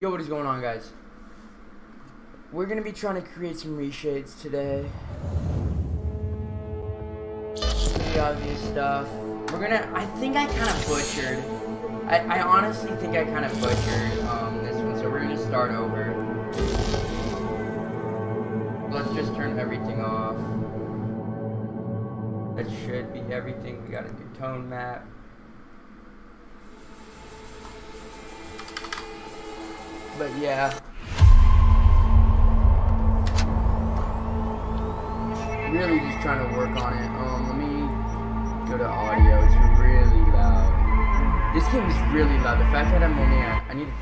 Yo, what is going on, guys? We're gonna be trying to create some reshades today. The obvious stuff. I think I kind of butchered. I honestly think I kind of butchered this one, so we're gonna start over. Let's just turn everything off. That should be everything. We got a new tone map. But yeah, really just trying to work on it. Let me go to audio. It's really loud. This game is really loud. The fact that I'm only at, I need to...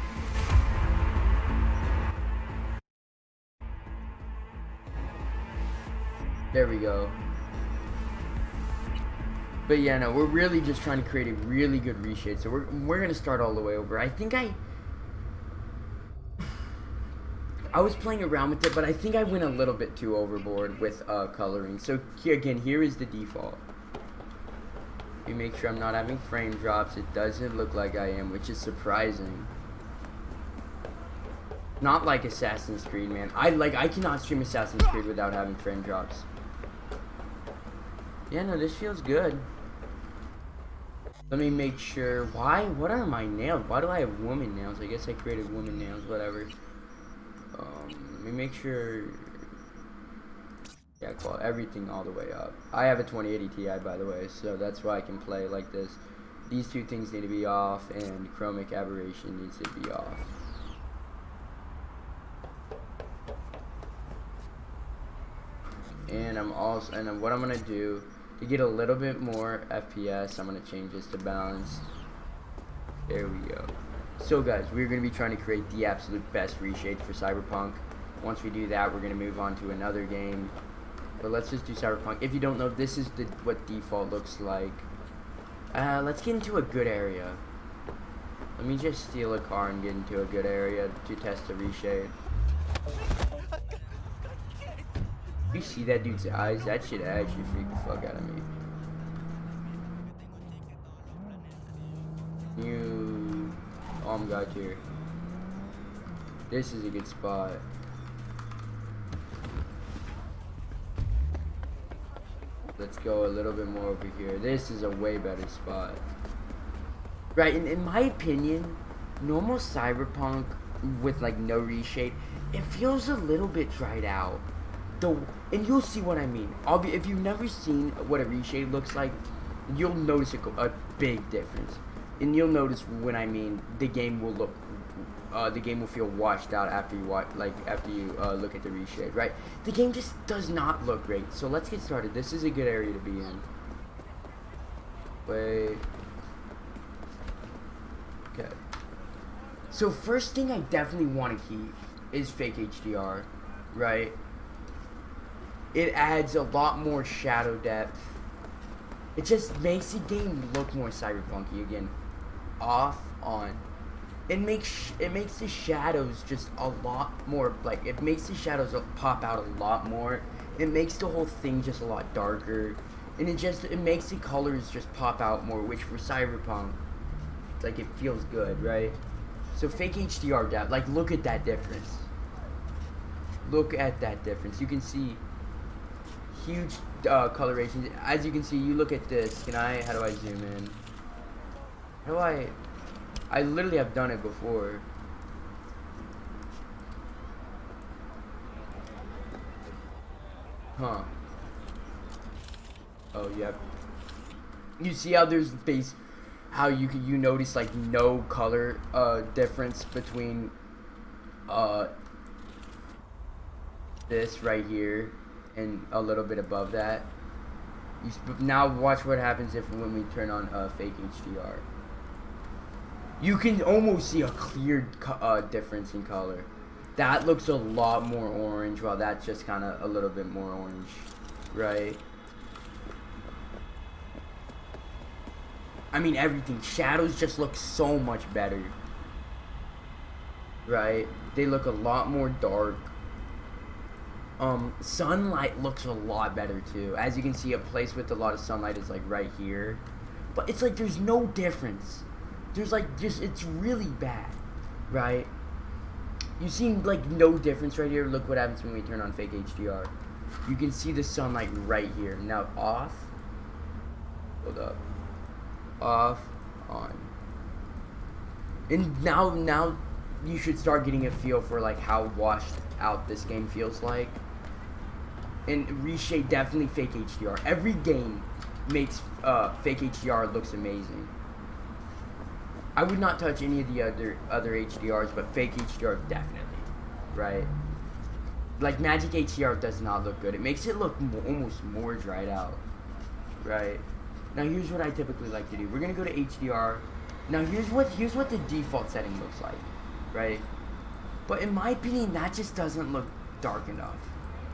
There we go. But yeah, no, we're really just trying to create a really good reshade. So we're gonna start all the way over. I think I was playing around with it, but I think I went a little bit too overboard with coloring. So here is the default. You make sure I'm not having frame drops. It doesn't look like I am, which is surprising. Not like Assassin's Creed, man. I cannot stream Assassin's Creed without having frame drops. Yeah, no, this feels good. Let me make sure. Why? What are my nails? Why do I have woman nails? I guess I created woman nails, whatever. Let me make sure. Yeah, cool. Everything all the way up. I have a 2080 Ti, by the way, so that's why I can play like this. These two things need to be off, and chromic aberration needs to be off. And what I'm gonna do to get a little bit more FPS, I'm gonna change this to balance. There we go. So guys, we're going to be trying to create the absolute best reshade for Cyberpunk. Once we do that, we're going to move on to another game. But let's just do Cyberpunk. If you don't know, this is what default looks like. Let's get into a good area. Let me just steal a car and get into a good area to test the reshade. You see that dude's eyes? That shit actually freaked the fuck out of me. Got here. This is a good spot. Let's go a little bit more over here. This is a way better spot. Right, and in my opinion, normal Cyberpunk with like no reshade, it feels a little bit dried out. And you'll see what I mean. If you've never seen what a reshade looks like, you'll notice a big difference. And you'll notice when I mean the game will feel washed out after you look at the reshade, right? The game just does not look great. So let's get started. This is a good area to be in. Wait. Okay. So first thing I definitely want to keep is fake HDR, right? It adds a lot more shadow depth. It just makes the game look more cyberpunky again. Off, on. It makes the shadows just a lot more, like, it makes the shadows pop out a lot more. It makes the whole thing just a lot darker. And it makes the colors just pop out more, which for Cyberpunk, like, it feels good, right? So fake HDR depth, like, look at that difference. Look at that difference. You can see huge coloration. As you can see, you look at this. How do I zoom in? How do I literally have done it before. Huh. Oh, yeah. You see how there's how you notice like no color difference between this right here and a little bit above that. Now watch what happens when we turn on fake HDR. You can almost see a clear difference in color. That looks a lot more orange, while that's just kind of a little bit more orange, right? I mean, everything. Shadows just look so much better, right? They look a lot more dark. Sunlight looks a lot better too. As you can see, a place with a lot of sunlight is like right here. But it's like there's no difference. There's like it's really bad, right? You see like no difference right here. Look what happens when we turn on fake HDR. You can see the sunlight right here. Now off. Hold up. Off. On. And now you should start getting a feel for like how washed out this game feels like. And ReShade definitely fake HDR. Every game makes fake HDR looks amazing. I would not touch any of the other HDRs, but fake HDR definitely, right? Like Magic HDR does not look good. It makes it look almost more dried out, right? Now here's what I typically like to do. We're gonna go to HDR. Now here's what the default setting looks like, right? But in my opinion, that just doesn't look dark enough,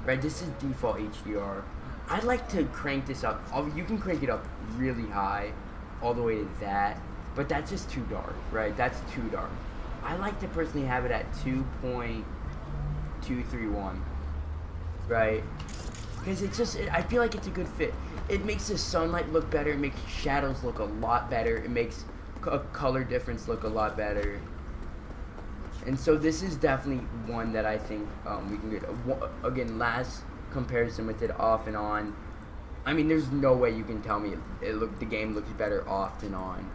right? This is default HDR. I'd like to crank this up. You can crank it up really high, all the way to that, but that's just too dark, right? That's too dark. I like to personally have it at 2.231, right? Because I feel like it's a good fit. It makes the sunlight look better. It makes shadows look a lot better. It makes a color difference look a lot better. And so this is definitely one that I think we can get. Again, last comparison with it off and on. I mean, there's no way you can tell me the game looks better off than on.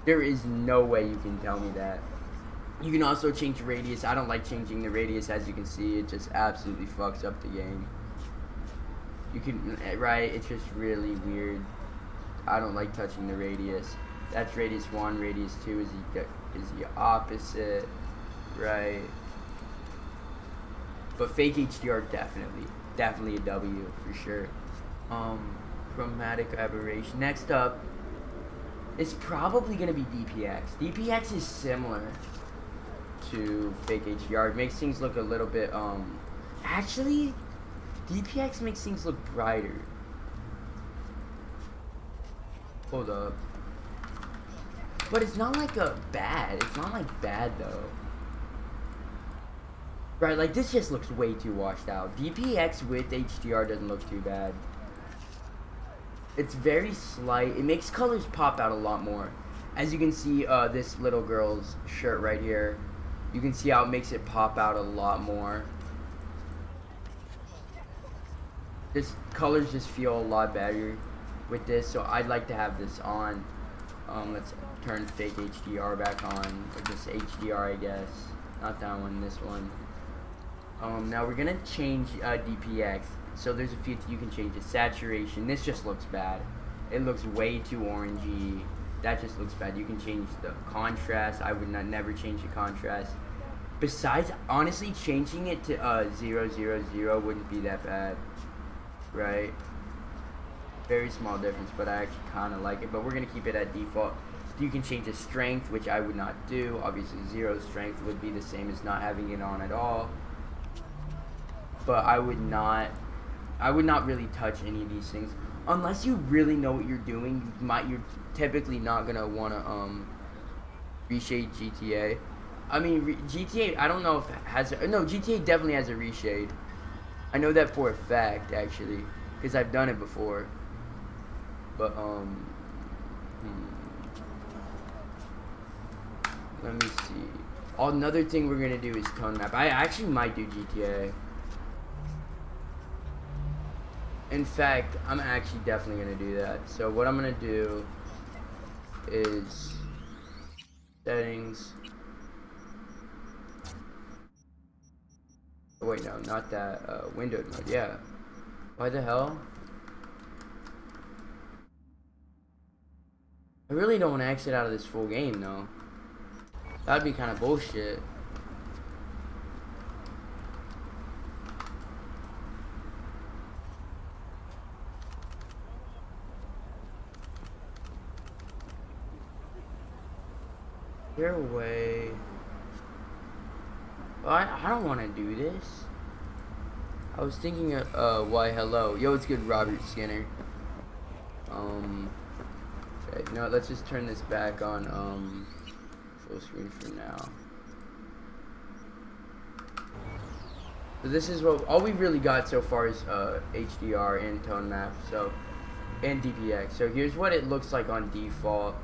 There is no way you can tell me that. You can also change the radius. I don't like changing the radius, as you can see. It just absolutely fucks up the game. You can, right? It's just really weird. I don't like touching the radius. That's radius 1. Radius 2 is the opposite, right? But fake HDR definitely a W for sure. Chromatic aberration. Next up, it's probably gonna be DPX. DPX is similar to fake HDR. It makes things look a little bit actually DPX makes things look brighter. Hold up. But it's not like it's not like bad though. Right, like this just looks way too washed out. DPX with HDR doesn't look too bad. It's very slight. It makes colors pop out a lot more. As you can see, this little girl's shirt right here. You can see how it makes it pop out a lot more. This colors just feel a lot better with this, so I'd like to have this on. Let's turn fake HDR back on, or just HDR, I guess. Not that one, this one. Now we're gonna change DPX. So there's a few you can change. The saturation. This just looks bad. It looks way too orangey. That just looks bad. You can change the contrast. I would never change the contrast. Besides, honestly, changing it to 000 wouldn't be that bad, right? Very small difference, but I actually kind of like it. But we're gonna keep it at default. You can change the strength, which I would not do. Obviously, 0 strength would be the same as not having it on at all. But I would not really touch any of these things unless you really know what you're doing. You're typically not gonna wanna reshade GTA. I mean, GTA. I don't know if it has. No, GTA definitely has a reshade. I know that for a fact, actually, because I've done it before. But let me see. Another thing we're gonna do is tone map. I actually might do GTA. In fact, I'm actually definitely gonna do that. So what I'm gonna do is settings. Oh, wait, no, not that. Windowed mode. Yeah. Why the hell? I really don't want to exit out of this full game, though. That'd be kind of bullshit. Your way. Well, I don't want to do this. I was thinking of, why hello. Yo, it's good, Robert Skinner. Okay, you know what, let's just turn this back on, full screen for now. So this is what, all we really got so far is, HDR and tone map, so, and DPX. So here's what it looks like on default.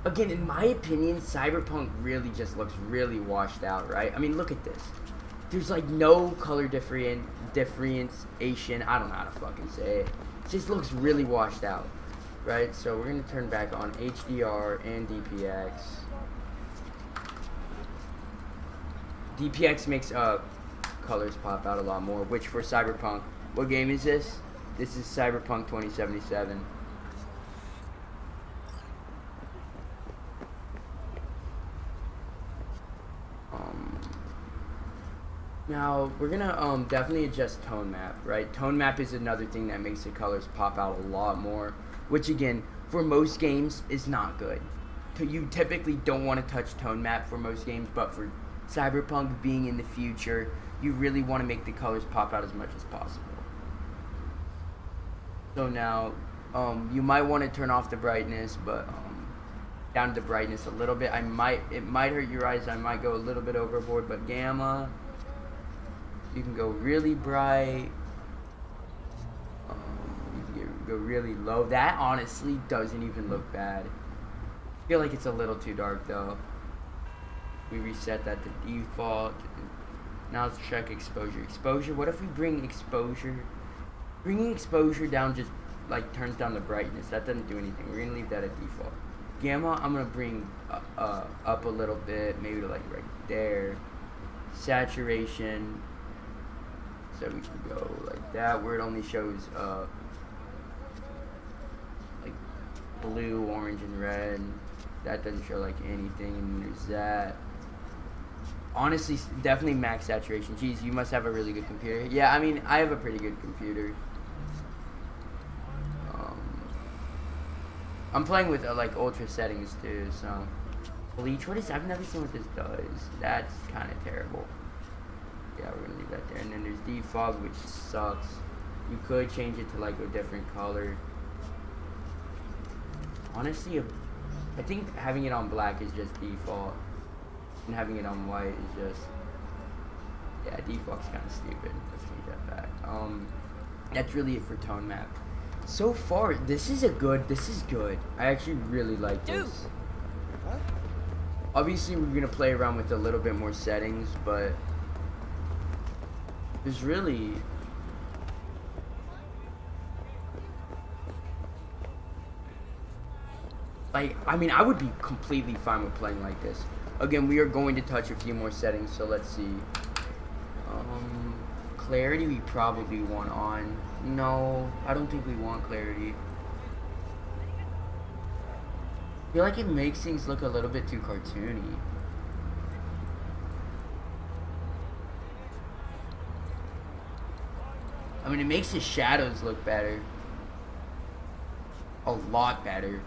again, in my opinion, Cyberpunk really just looks really washed out, right? I mean, look at this. There's like no color differentiation. I don't know how to fucking say it. It just looks really washed out, right? So we're gonna turn back on HDR and DPX. DPX makes colors pop out a lot more, which for Cyberpunk, what game is this? This is Cyberpunk 2077. Now, we're gonna definitely adjust tone map, right? Tone map is another thing that makes the colors pop out a lot more, which again, for most games, is not good. You typically don't want to touch tone map for most games, but for Cyberpunk being in the future, you really want to make the colors pop out as much as possible. So now, you might want to turn off the brightness, but down the brightness a little bit. It might hurt your eyes. I might go a little bit overboard, but gamma, you can go really bright. You can go really low. That honestly doesn't even look bad. I feel like it's a little too dark though. We reset that to default. Now let's check exposure. Exposure, what if we bring exposure? Bringing exposure down just like turns down the brightness. That doesn't do anything. We're gonna leave that at default. Gamma, I'm gonna bring up a little bit, maybe to like right there. Saturation, so we can go like that, where it only shows like blue, orange, and red. That doesn't show like anything, and there's that. Honestly, definitely max saturation. Jeez, you must have a really good computer. Yeah, I mean, I have a pretty good computer. I'm playing with like ultra settings too, so. Bleach, what is, I've never seen what this does. That's kind of terrible. Yeah, we're gonna leave that there. And then there's defog, which sucks. You could change it to like a different color. Honestly, I think having it on black is just default. And having it on white is just, yeah, default's kind of stupid. Let's change that back. That's really it for tone map. So far, this is good. I actually really like this. What? Obviously, we're gonna play around with a little bit more settings, but there's really, like, I mean, I would be completely fine with playing like this. Again, we are going to touch a few more settings, so let's see. Clarity we probably want on. No, I don't think we want clarity. I feel like it makes things look a little bit too cartoony. I mean, it makes the shadows look better. A lot better.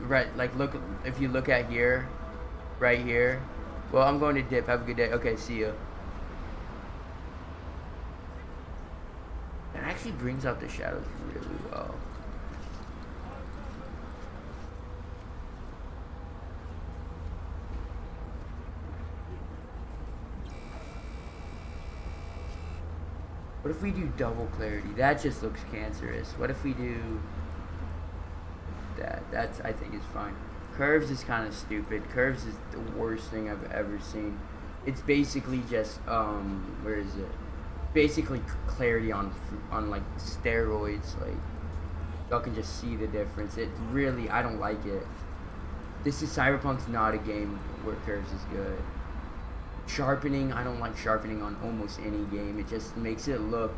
Right, like, look, if you look at here, right here. Well, I'm going to dip. Have a good day. Okay, see ya. It actually brings out the shadows really well. What if we do double clarity? That just looks cancerous. What if we do that? That's, I think, is fine. Curves is kind of stupid. Curves is the worst thing I've ever seen. It's basically just where is it? Basically clarity on like steroids. Like, y'all can just see the difference. It really, I don't like it. This is Cyberpunk's not a game where curves is good. Sharpening, I don't like sharpening on almost any game. It just makes it look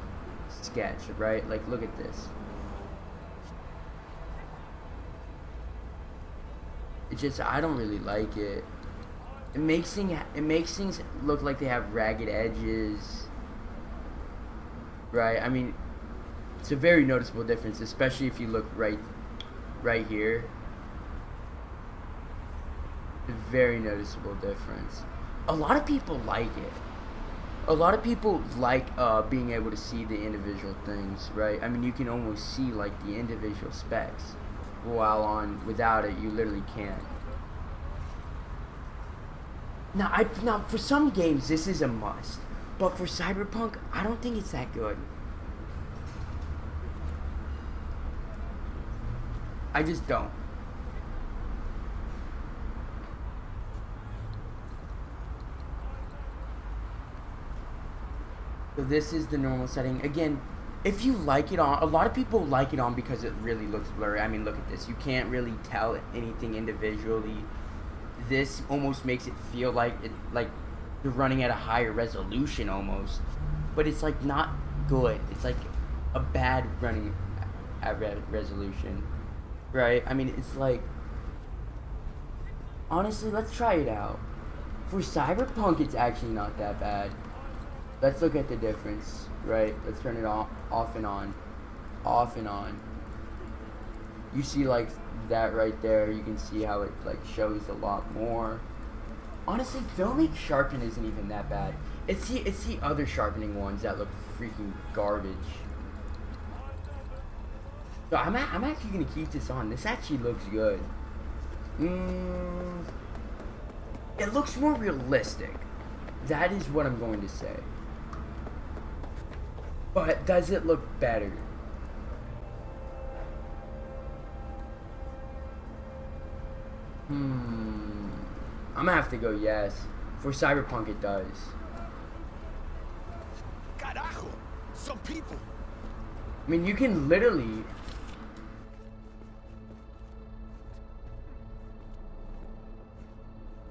sketch, right? Like, look at this. It just, I don't really like it. It makes things look like they have ragged edges, right? I mean, it's a very noticeable difference, especially if you look right here. A very noticeable difference. A lot of people like it. A lot of people like being able to see the individual things, right? I mean, you can almost see like the individual specs, while without it, you literally can't. Now, for some games, this is a must, but for Cyberpunk, I don't think it's that good. I just don't. So this is the normal setting. Again, if you like it on, a lot of people like it on because it really looks blurry. I mean, look at this. You can't really tell anything individually. This almost makes it feel like you're running at a higher resolution almost, but it's like not good. It's like a bad running at resolution, right? I mean, it's like, honestly, let's try it out. For Cyberpunk, it's actually not that bad. Let's look at the difference, right? Let's turn it off and on. Off and on. You see like that right there. You can see how it like shows a lot more. Honestly, filmic sharpen isn't even that bad. It's the other sharpening ones that look freaking garbage. So I'm actually gonna keep this on. This actually looks good. It looks more realistic. That is what I'm going to say. But does it look better? I'm gonna have to go yes. For Cyberpunk, it does. Carajo! Some people. I mean, you can literally.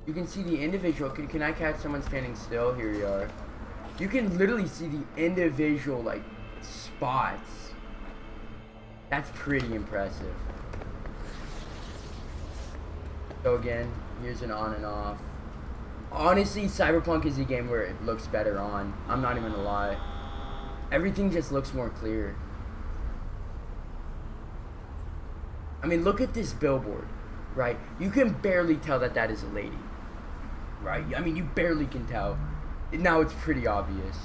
You can see the individual. Can I catch someone standing still? Here you are. You can literally see the individual, like, spots. That's pretty impressive. So again, here's an on and off. Honestly, Cyberpunk is a game where it looks better on. I'm not even gonna lie. Everything just looks more clear. I mean, look at this billboard, right? You can barely tell that that is a lady, right? I mean, you barely can tell. Now it's pretty obvious.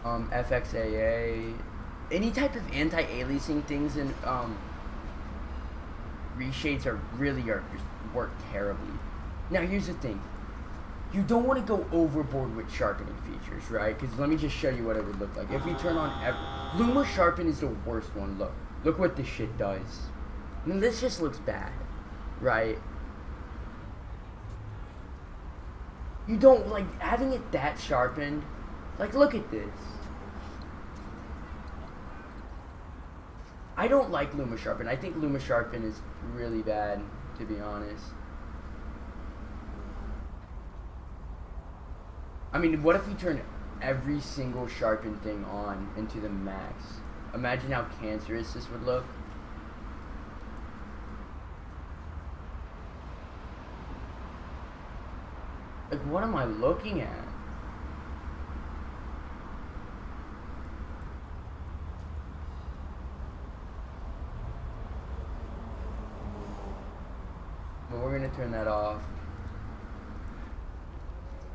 FXAA, any type of anti-aliasing things in ReShades are just work terribly. Now here's the thing. You don't want to go overboard with sharpening features, right? Because let me just show you what it would look like. If we turn on Luma Sharpen is the worst one. Look what this shit does. I mean, this just looks bad, right? You don't like having it that sharpened. Like, look at this. I don't like Luma Sharpen. I think Luma Sharpen is really bad, to be honest. I mean, what if we turn every single sharpen thing on into the max? Imagine how cancerous this would look. Like, what am I looking at? But we're gonna turn that off.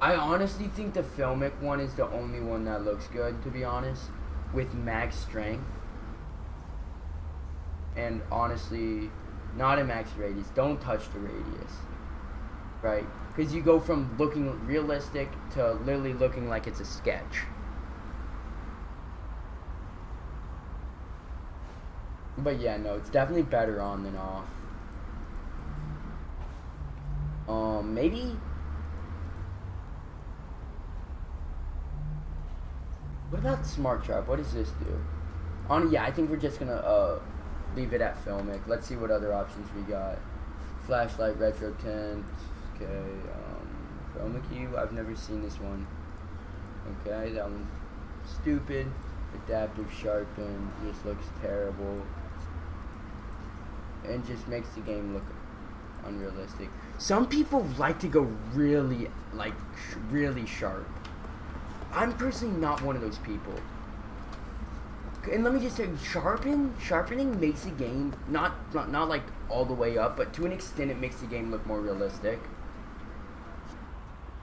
I honestly think the filmic one is the only one that looks good, to be honest, with max strength. And honestly, not a max radius. Don't touch the radius, right? Because you go from looking realistic to literally looking like it's a sketch. But yeah, no, it's definitely better on than off. Maybe. What about Smart Sharp? What does this do? Yeah, I think we're just gonna leave it at filmic. Let's see what other options we got. Flashlight, retro tint. Okay, chroma key. I've never seen this one. Okay, that one's stupid. Adaptive sharpen. This looks terrible. And just makes the game look unrealistic. Some people like to go really, really sharp. I'm personally not one of those people. And let me just say, sharpening makes the game not like all the way up, but to an extent it makes the game look more realistic.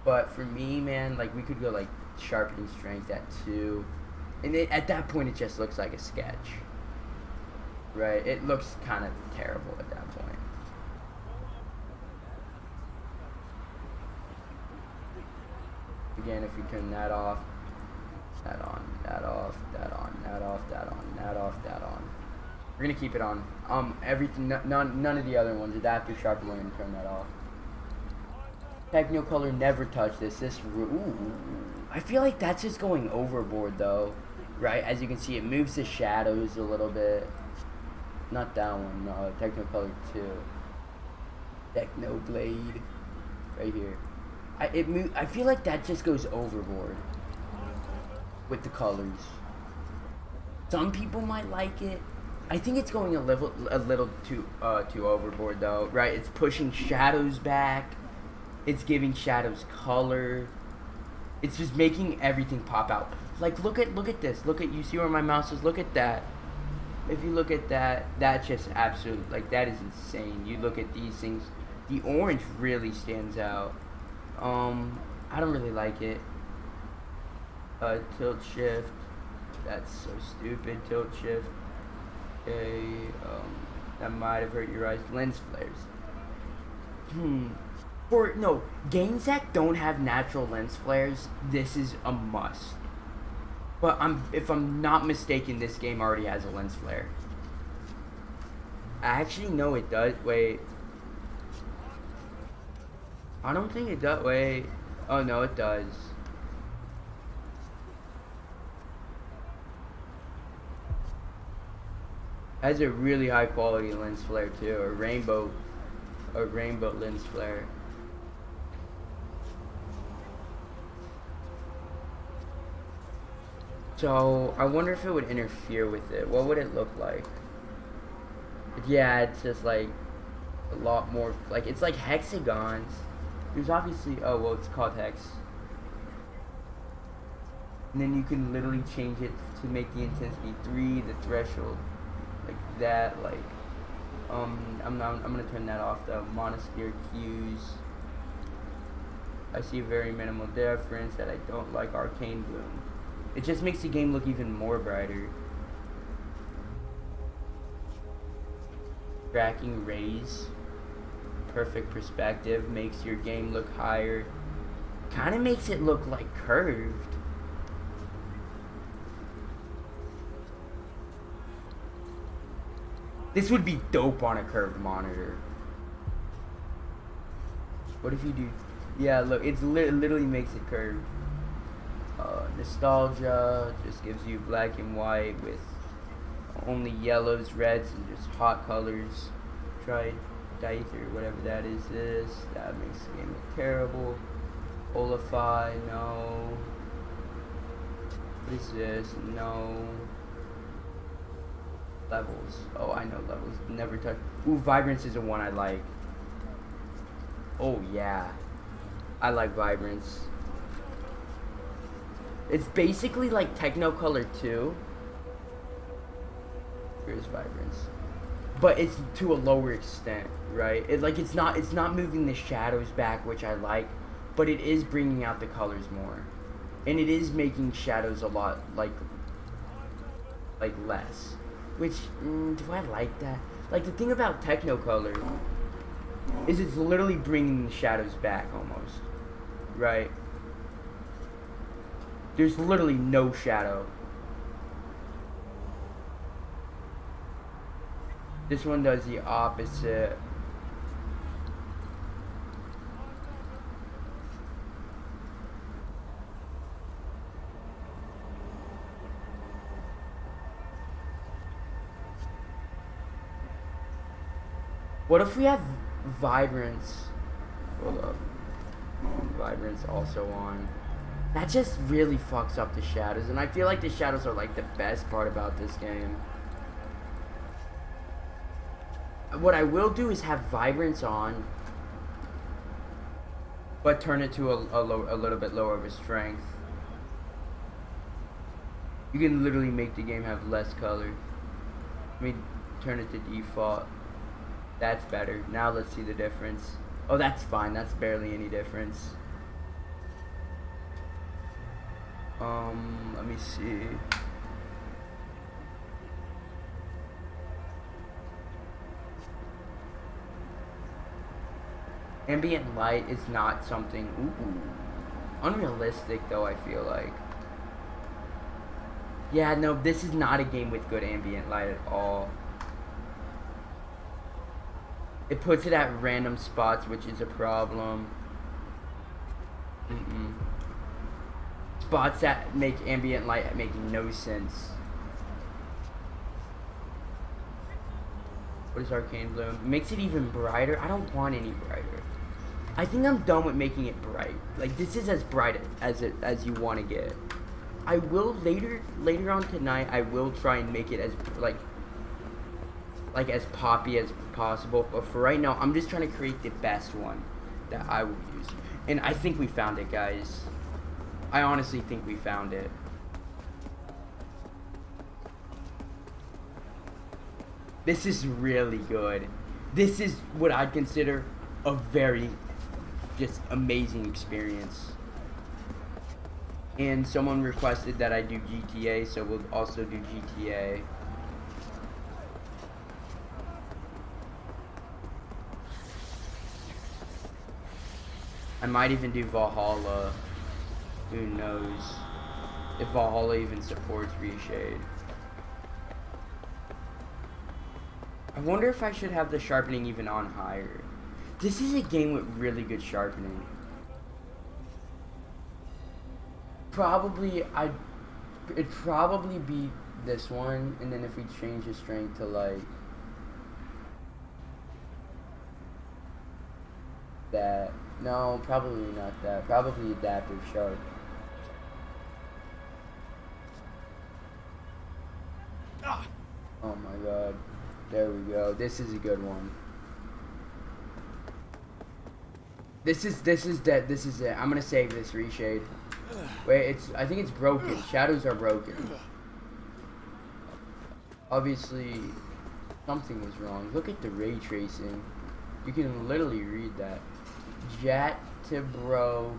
But for me, man, like, we could go like sharpening strength at 2, and at that point it just looks like a sketch, right? It looks kind of terrible at that point. Again, if we turn that off, that on, that off, that on, that off, that on, that off, that on. We're gonna keep it on. Everything, none of the other ones. Adaptive sharpen, we're gonna turn that off. Technicolor never touched this. Ooh. I feel like that's just going overboard though, right? As you can see, it moves the shadows a little bit. Not that one, no, Technicolor 2. Technoblade, right here. I feel like that just goes overboard with the colors. Some people might like it. I think it's going a little too overboard though, right? It's pushing shadows back. It's giving shadows color. It's just making everything pop out. Like look at this. You see where my mouse is? Look at that. If you look at that, that's just absolute, like that is insane. You look at these things, the orange really stands out. I don't really like it. Tilt shift. That's so stupid. Tilt shift. Okay, that might have hurt your eyes. Lens flares. For no games that don't have natural lens flares, this is a must. But if I'm not mistaken, this game already has a lens flare. I actually know it does. Wait. I don't think it does. Wait. Oh no, it does. Has a really high quality lens flare too, a rainbow lens flare. So I wonder if it would interfere with it. What would it look like? Yeah, it's just like a lot more, like it's like hexagons. There's obviously, oh well, it's called hex. And then you can literally change it to make the intensity 3, the threshold, like that. Like, I'm gonna turn that off. The monosphere cues. I see a very minimal difference that I don't like. Arcane bloom. It just makes the game look even more brighter. Tracking rays. Perfect perspective makes your game look higher. Kind of makes it look like curved. This would be dope on a curved monitor. What if you do? Yeah, look, it literally makes it curved. Nostalgia just gives you black and white with only yellows, reds, and just hot colors. Try Dither, whatever that is. That makes the game look terrible. Olify, no. What is this? No. Levels. Oh, I know levels. Never touch. Ooh, Vibrance is the one I like. Oh yeah, I like Vibrance. It's basically like Technicolor 2. Here's Vibrance, but it's to a lower extent, right? It's not moving the shadows back, which I like, but it is bringing out the colors more, and it is making shadows a lot like less. Which do I like that? Like the thing about Technicolor is it's literally bringing the shadows back almost, right? There's literally no shadow. This one does the opposite. What if we have Vibrance? Hold up. Vibrance also on. That just really fucks up the shadows, and I feel like the shadows are like the best part about this game. What I will do is have Vibrance on, but turn it to a little bit lower of a strength. You can literally make the game have less color. Let me turn it to default. That's better. Now let's see the difference. Oh, that's fine. That's barely any difference. Let me see. Ambient light is not something unrealistic though, I feel like. Yeah, no, this is not a game with good ambient light at all. It puts it at random spots, which is a problem. Mm-mm. Spots that make ambient light making no sense. What is arcane bloom? Makes it even brighter. I don't want any brighter. I think I'm done with making it bright. Like, this is as bright as you want to get. I will later on tonight. I will try and make it as like as poppy as possible. But for right now, I'm just trying to create the best one that I will use. And I think we found it, guys. I honestly think we found it. This is really good. This is what I'd consider a very just amazing experience. And someone requested that I do GTA, so we'll also do GTA. I might even do Valhalla. Who knows if Valhalla even supports ReShade. I wonder if I should have the sharpening even on higher. This is a game with really good sharpening. It'd probably be this one, and then if we change the strength to like that. No, probably not that. Probably adaptive sharp. Oh my god. There we go. This is a good one. This is it. I'm gonna save this ReShade. Wait, I think it's broken. Shadows are broken. Obviously, something is wrong. Look at the ray tracing. You can literally read that. Jatibro.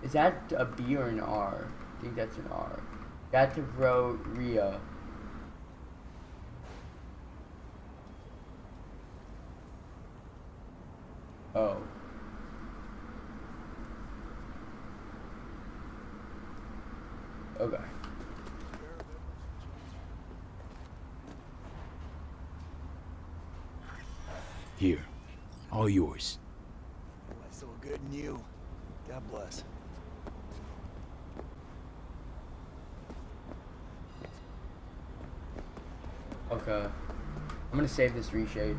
Is that a B or an R? I think that's an R. Jatibro Ria. Oh. Okay. Here. All yours. That's so good and you. God bless. Okay. I'm gonna save this ReShade.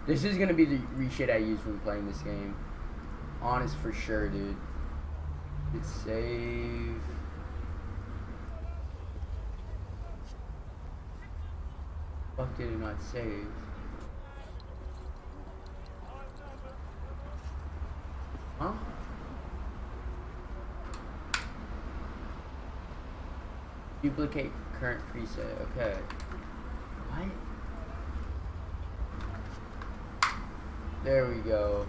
This is gonna be the ReShade I use when playing this game. Honest for sure, dude. Hit save. Fuck, did it not save? Huh? Duplicate current preset. Okay. What? There we go.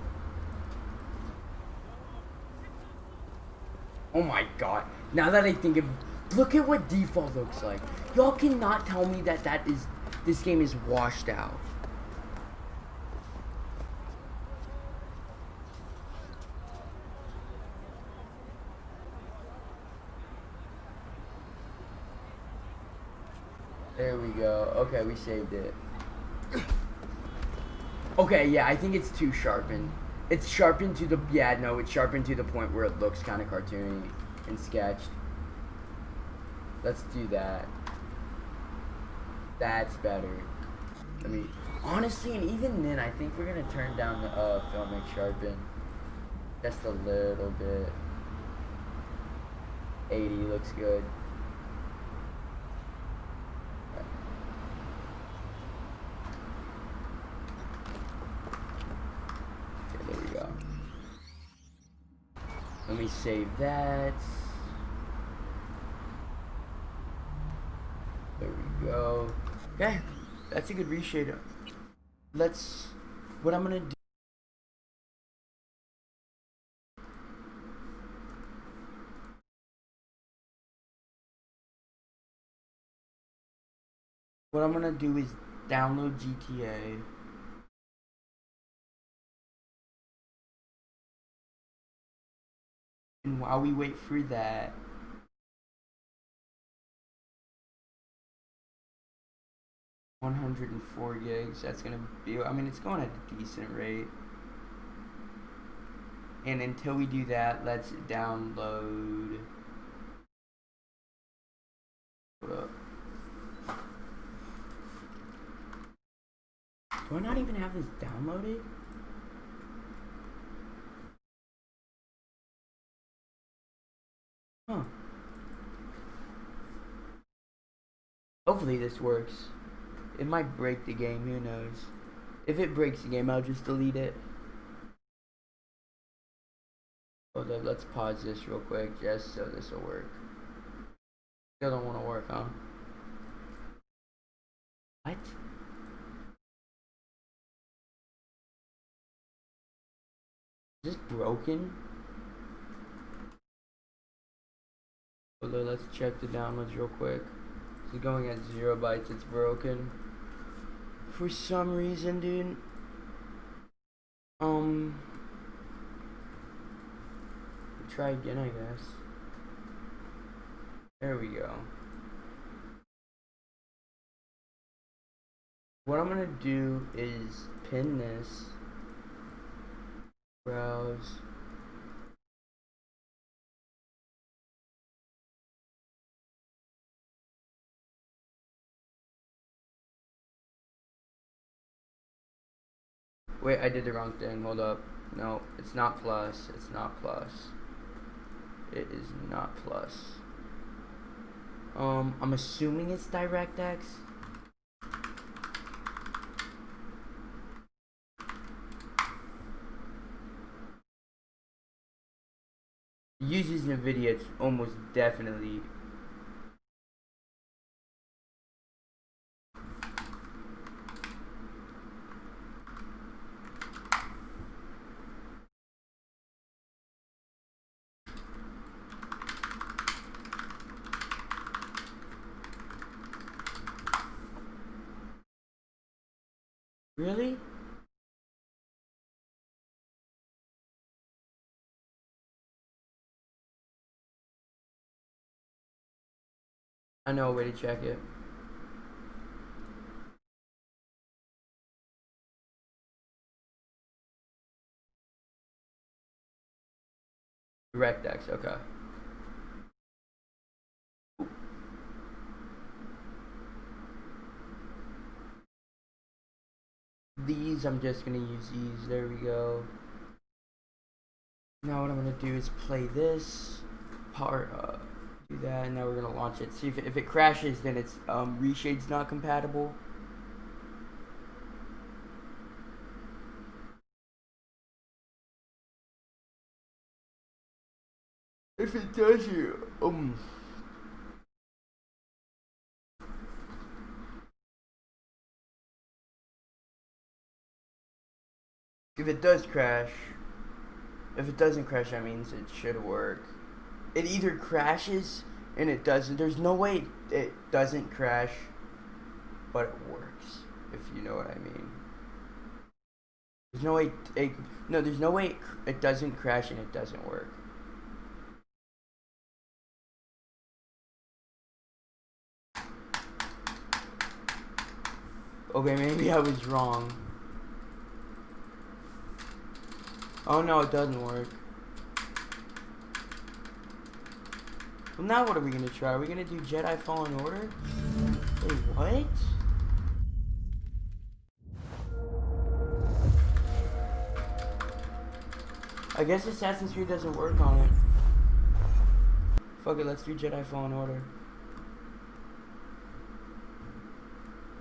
Oh my god. Now that I think of, look at what default looks like. Y'all cannot tell me that this game is washed out. There we go. Okay, we saved it. Okay, yeah, I think it's too sharpened. It's sharpened to the, yeah, no, it's sharpened to the point where it looks kind of cartoony and sketched. Let's do that. That's better. I mean, honestly, and even then, I think we're gonna turn down the filmic sharpen just a little bit. 80 looks good. Let me save that. There we go. Okay, that's a good reshader. What I'm gonna do. What I'm gonna do is download GTA. And while we wait for that, 104 gigs. That's gonna be, I mean, it's going at a decent rate. And until we do that, let's download. Hold up. Do I not even have this downloaded? Huh. Hopefully this works. It might break the game, who knows. If it breaks the game, I'll just delete it. Hold up, let's pause this real quick just so this will work. Still don't want to work, huh? What? Is this broken? Hold up, let's check the downloads real quick. It's going at 0 bytes, it's broken. For some reason, dude. Try again, I guess. There we go. What I'm gonna do is pin this. Browse. Wait, I did the wrong thing. Hold up. No, it's not plus. It's not plus. It is not plus. I'm assuming it's DirectX. Uses NVIDIA, it's almost definitely. Really? I know a way to check it. DirectX, okay. These, I'm just gonna use these. There we go. Now what I'm gonna do is play this part, do that, and now we're gonna launch it. See if it crashes, then it's ReShades not compatible. If it does, if it does crash, if it doesn't crash, that means it should work. It either crashes and it doesn't. There's no way it doesn't crash, but it works. If you know what I mean. There's no way. There's no way it doesn't crash and it doesn't work. Okay, maybe I was wrong. Oh no, it doesn't work. Well, now what are we gonna try? Are we gonna do Jedi Fallen Order? Wait, what? I guess Assassin's Creed doesn't work on it. Fuck it, let's do Jedi Fallen Order.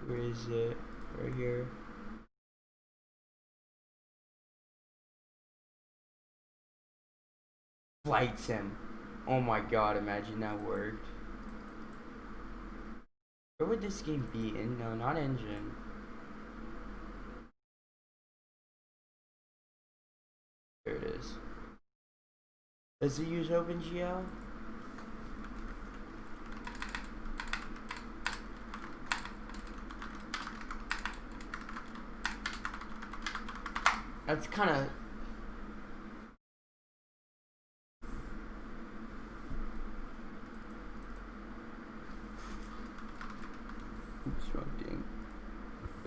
Where is it? Right here. Flight Sim. Oh my god, imagine that worked. Where would this game be in? No, not engine. There it is. Does it use OpenGL? That's kind of... Oops, wrong thing.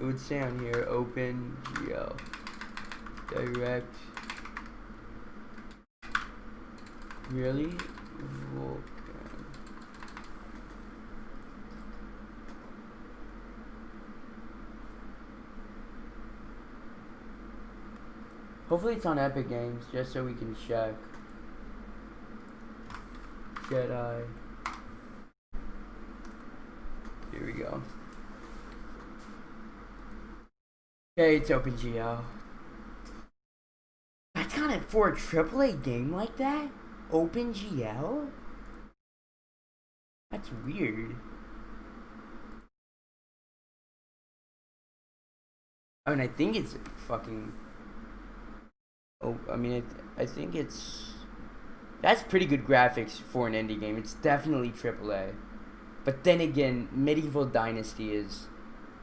it would say on here OpenGL direct. Really? Vulkan. Hopefully it's on Epic Games, just so we can check. Jedi. Here we go. Okay, it's OpenGL. That's kind of for a AAA game like that? OpenGL? That's weird. I mean, I think it's fucking... Oh, I mean, I think it's... That's pretty good graphics for an indie game. It's definitely AAA. But then again, Medieval Dynasty is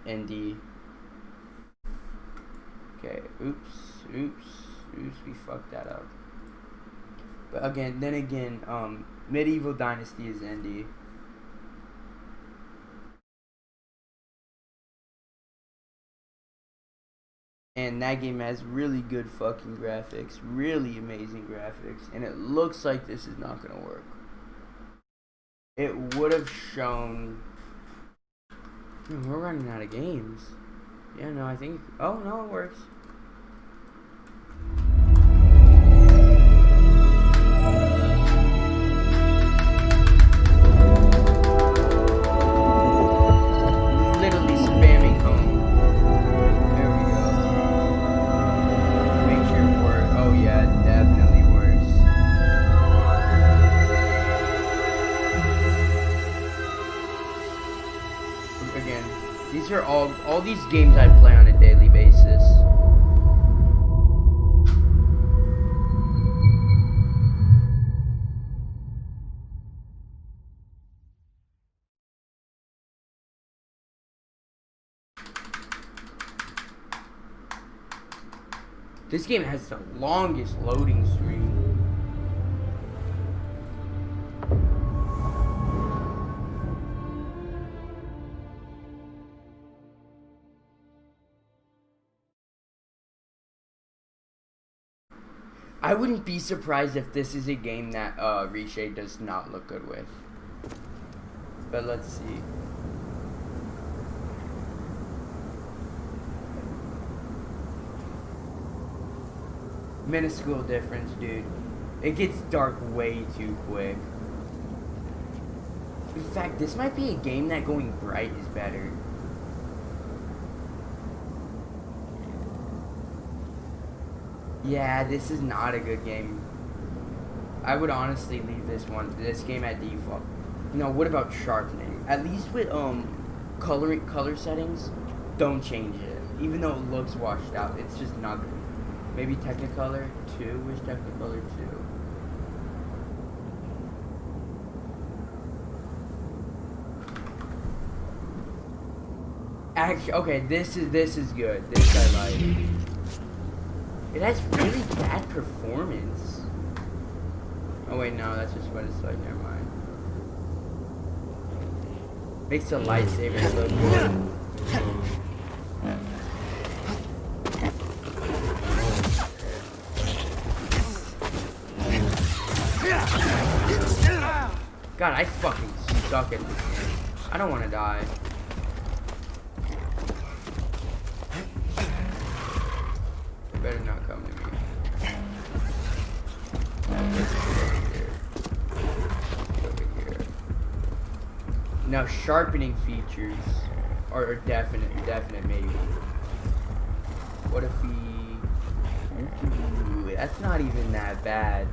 indie. Okay, oops, we fucked that up. But again, Medieval Dynasty is indie. And that game has really good fucking graphics, really amazing graphics, and it looks like this is not gonna work. It would have shown... We're running out of games. Yeah, no, I think... Oh, no, it works. Literally spamming home. There we go. Make sure it works. Oh, yeah, it definitely works. Again, these are all these games I play on a daily basis. This game has the longest loading screen. I wouldn't be surprised if this is a game that ReShades does not look good with. But let's see. Minuscule difference, dude. It gets dark way too quick. In fact, this might be a game that going bright is better. Yeah, this is not a good game. I would honestly leave this game at default. You know, what about sharpening? At least with color settings, don't change it. Even though it looks washed out, it's just not good. Maybe Technicolor 2? Where's Technicolor 2? Actually, okay, this is good. This I like. It has really bad performance. Oh wait, no, that's just what it's like. Never mind. Makes the lightsaber look good. God, I fucking suck at this game. I don't want to die. They better not come to me. Over here. Now, sharpening features are definite maybe. What if we... Ooh, that's not even that bad.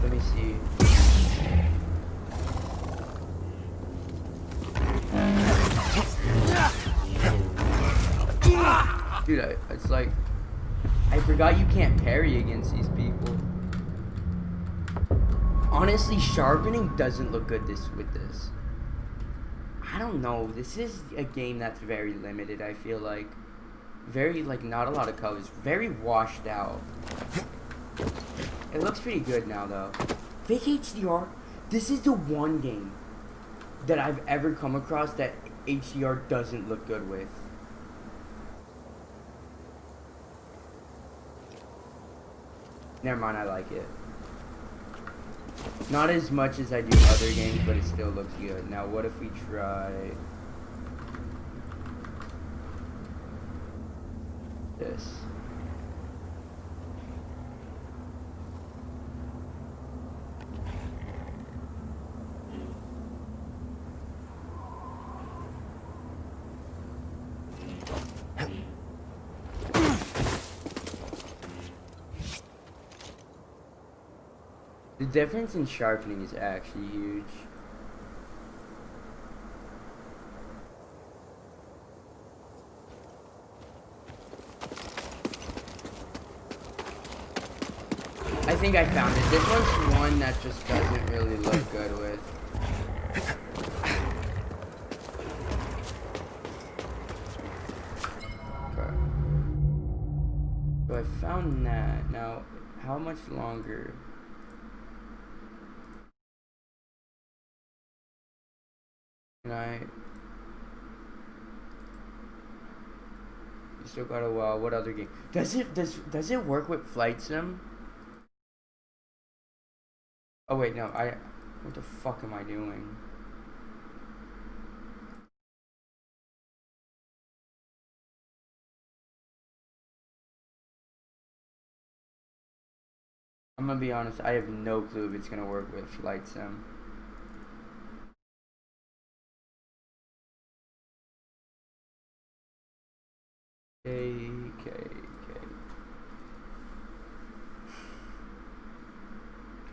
Let me see. Dude, it's like... I forgot you can't parry against these people. Honestly, sharpening doesn't look good with this. I don't know. This is a game that's very limited, I feel like. Very, like, not a lot of colors. Very washed out. It looks pretty good now, though. Fake HDR This is the one game that I've ever come across that HDR doesn't look good with. Never mind, I like it. Not as much as I do other games, but it still looks good. Now, what if we try this? The difference in sharpening is actually huge. I think I found it. This one's one that just doesn't really look good with. Okay. So I found that. Now, how much longer? You still got a while. What other game? Does it work with Flight Sim? Oh wait, no. What the fuck am I doing? I'm gonna be honest. I have no clue if it's gonna work with Flight Sim. Okay.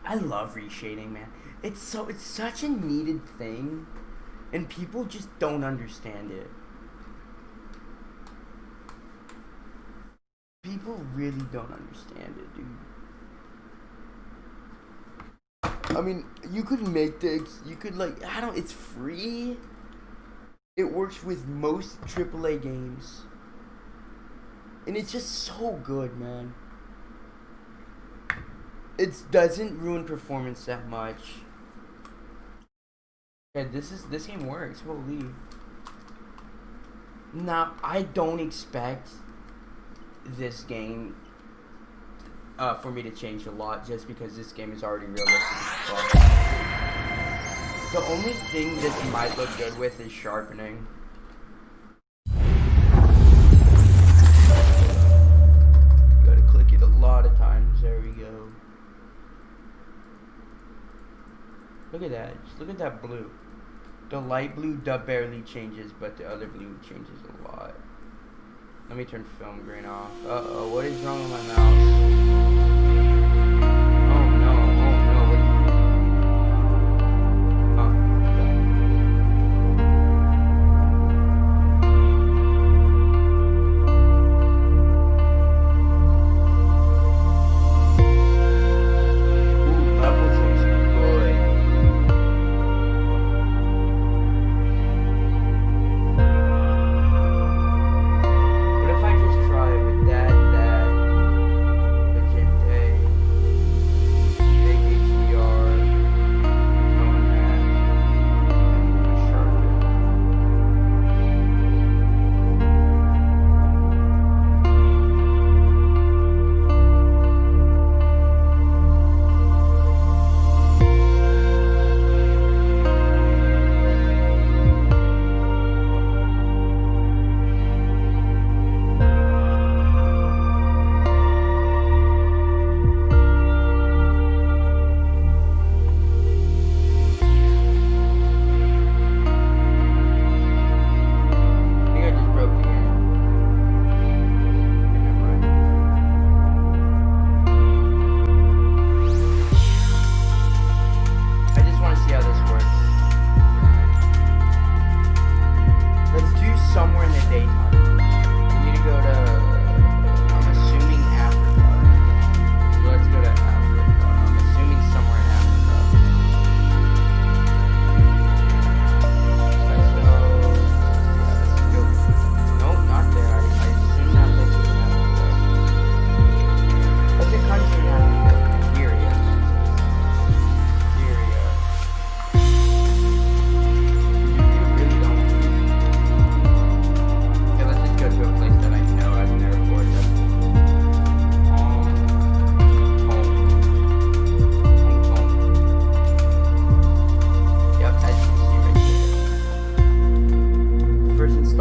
I love reshading, man. It's such a needed thing, and people just don't understand it. People really don't understand it, dude. I mean, you could make this. You could it's free. It works with most AAA games. And it's just so good, man. It doesn't ruin performance that much. Yeah, this game works. Holy. Now, I don't expect this game for me to change a lot, just because this game is already realistic as fuck. The only thing this might look good with is sharpening. A lot of times. There we go. Look at that. Just look at that blue. The light blue barely changes, but the other blue changes a lot. Let me turn film grain off. Uh-oh, what is wrong with my mouse? Oh no, what is...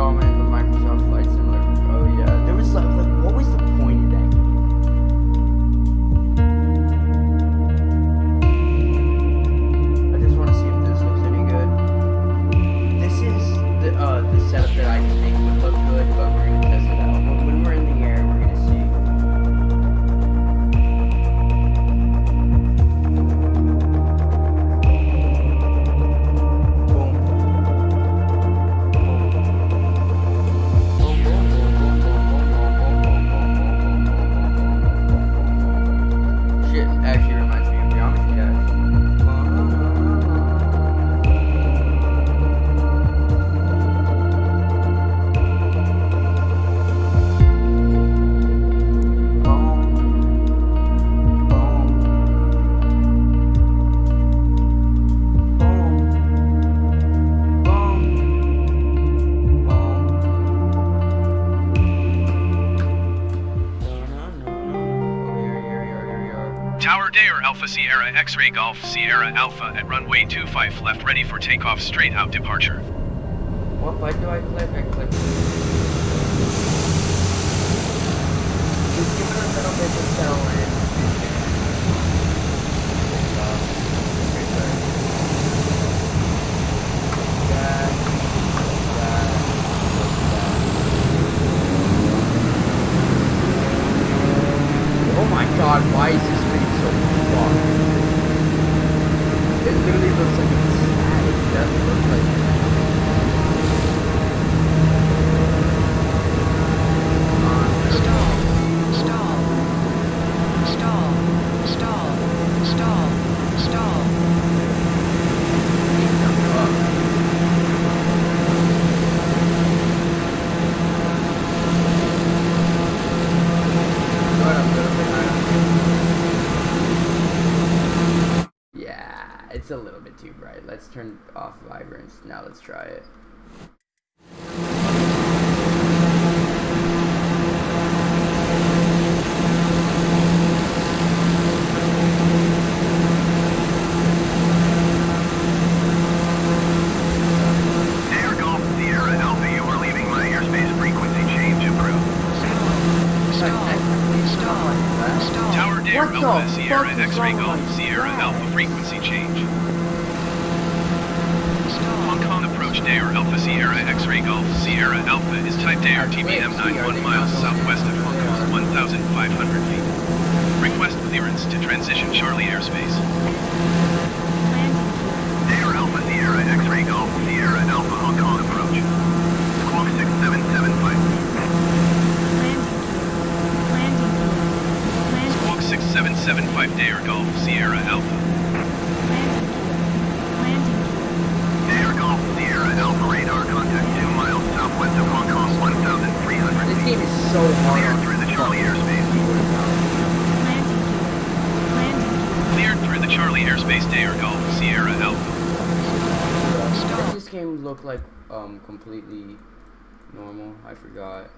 installment of the Microsoft Flight Simulator. Oh yeah, there was like what was the point of that game? I just want to see if this looks any good. This is the setup that I think would look good, but we're gonna test it out. When we're in the air, we're gonna see. Shit actually reminds me of Geometry Dash. Tower Dare Alpha Sierra X-Ray Golf Sierra Alpha at runway 25 left ready for takeoff straight out departure. What button do I click? I click. Just give it a little bit to settle in. Oh my god, why is this thing so fucked? It literally looks like it's static. It doesn't look like it. Yeah, it's a little bit too bright. Let's turn off vibrance. Now let's try it. Dare Golf Sierra Alpha, you are leaving my airspace frequency change approved. Tower Dare What the Alpha Sierra fuck is X-Ray wrong with Golf my Sierra phone? Alpha frequency change. Hong Kong approach Dare Alpha Sierra X-Ray Golf Sierra Alpha is type Dare TBM 91 miles southwest of Hong Kong, 1,500 feet. Request clearance to transition Charlie airspace. Dare Alpha Sierra X-Ray Golf Sierra Alpha Hong Kong approach. Squawk 6775. Squawk 6775 Dare Golf Sierra Alpha. Dare Golf Sierra Alpha radar contact 2 miles southwest of Hong Kong, 1,300 This feet. game is so hard. Cleared through the Charlie airspace. Cleared through the Charlie airspace Dare Golf Sierra Alpha. Does this game look like completely normal? I forgot.